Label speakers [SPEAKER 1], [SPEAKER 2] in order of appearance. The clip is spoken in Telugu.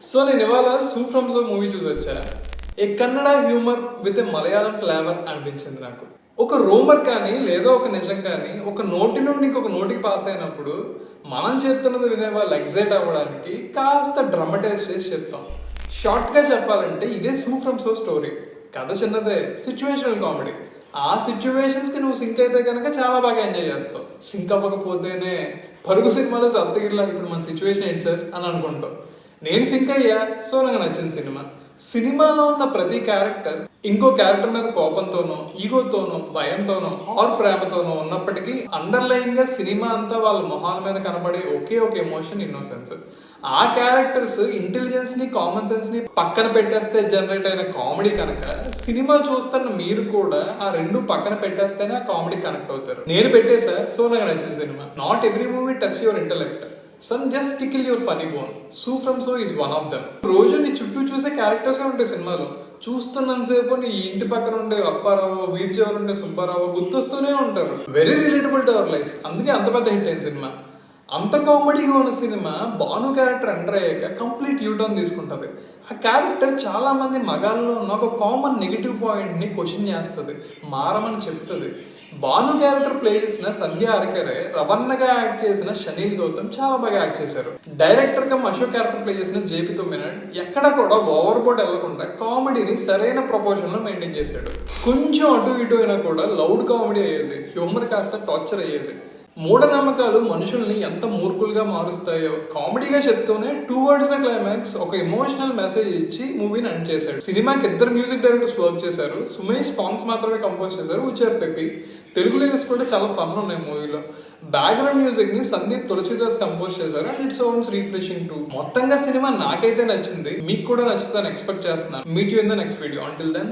[SPEAKER 1] సో నేను ఇవాళ సూ ఫ్రమ్ సో మూవీ చూసి వచ్చా. A Kannada humour with a Malayalam flavour అనిపించింది నాకు. ఒక రూమర్ కానీ లేదా ఒక నిజం కానీ ఒక నోటి నుండి ఇంకొక నోటికి పాస్ అయినప్పుడు మనం చెప్తున్నది వినే వాళ్ళు ఎగ్జైట్ అవ్వడానికి కాస్త డ్రమటైజ్ చేసి చెప్తాం. షార్ట్గా చెప్పాలంటే ఇదే సూ ఫ్రమ్ సో స్టోరీ. కథ చిన్నదే, సిచ్యువేషనల్ కామెడీ. ఆ సిచ్యువేషన్స్కి నువ్వు సింక్ అయితే కనుక చాలా బాగా ఎంజాయ్ చేస్తావు. సింక్ అవ్వకపోతేనే పరుగు సినిమాలో సప్తగిరిలా ఇప్పుడు మన సిచ్యువేషన్ ఏంటి సార్ అని అనుకుంటావు. నేను సింక్ అయ్యా, సో నాకు నచ్చిన సినిమా. సినిమాలో ఉన్న ప్రతి క్యారెక్టర్ ఇంకో క్యారెక్టర్ మీద కోపంతోనో, ఈగోతోనో, భయంతోనో ఆర్ ప్రేమతోనో ఉన్నప్పటికీ అండర్లైన్ గా సినిమా అంతా వాళ్ళ మొహాల మీద కనబడే ఒకే ఒక ఎమోషన్ ఇన్నోసెన్స్. ఆ క్యారెక్టర్స్ ఇంటెలిజెన్స్ ని, కామన్ సెన్స్ ని పక్కన పెట్టేస్తే జనరేట్ అయిన కామెడీ కనుక సినిమా చూస్తున్న మీరు కూడా ఆ రెండు పక్కన పెట్టేస్తేనే ఆ కామెడీ కనెక్ట్ అవుతారు. నేను పెట్టేసా, సో నాకు నచ్చిన cinema. Not every movie touch your intellect, some just tickle your funny bone. Sue from So is one of them. రోజు నీ చుట్టూ చూసే క్యారెక్టర్స్ ఉంటాయి సినిమాలో. చూస్తున్నంతసేపు నీ ఇంటి పక్కన ఉండే అప్పారావు, వీధి చివర ఉండే సుబ్బారావు గుర్తొస్తూనే ఉంటారు. Very relatable to our life. అందుకే అంత పెద్ద హిట్ అయిన సినిమా. అంత కామెడీగా ఉన్న సినిమా భాను క్యారెక్టర్ ఎంటర్ అయ్యాక కంప్లీట్ యూటర్న్ తీసుకుంటుంది. ఆ క్యారెక్టర్ చాలా మంది మగాళ్ళలో ఉన్న ఒక కామన్ నెగిటివ్ పాయింట్ ని క్వశ్చన్ చేస్తుంది, మారమని చెప్తుంది. భాను క్యారెక్టర్ ప్లే చేసిన సంధ్య అరకరే, రవణగా యాక్ట్ చేసిన షనీల్ గౌతమ్ చాలా బాగా యాక్ట్ చేశారు. డైరెక్టర్ గా అశోక్ క్యారెక్టర్ ప్లే చేసిన జేపీ తొమ్మినాడ్ ఎక్కడ కూడా ఓవర్ బోర్డ్ వెళ్లకుండా కామెడీని సరైన ప్రపోర్షన్ లో మెయింటైన్ చేశాడు. కొంచెం అటు ఇటు అయినా కూడా లౌడ్ కామెడీ అయ్యేది, హ్యూమర్ కాస్త టార్చర్ అయ్యేది. మూఢనమ్మకాలు మనుషుల్ని ఎంత మూర్ఖులుగా మారుస్తాయో కామెడీగా చెప్తూనే టువర్డ్స్ ద క్లైమాక్స్ ఒక ఎమోషనల్ మెసేజ్ ఇచ్చి మూవీని ఎండ్ చేశాడు. సినిమాకి ఇద్దరు మ్యూజిక్ డైరెక్టర్స్ వర్క్ చేశారు. సుమేష్ సాంగ్స్ మాత్రమే కంపోజ్ చేశారు, ఉచార్ పెప్పి. తెలుగు లిరిక్స్ కూడా చాలా ఫన్ ఉన్నాయి మూవీలో. బ్యాక్గ్రౌండ్ మ్యూజిక్ ని సందీప్ తులసిదాస్ కంపోజ్ చేశారు and it sounds refreshing too. మొత్తంగా సినిమా నాకైతే నచ్చింది, మీకు కూడా నచ్చుతుందని ఎక్స్పెక్ట్ చేస్తున్నాను. Meet you in the next video. Until then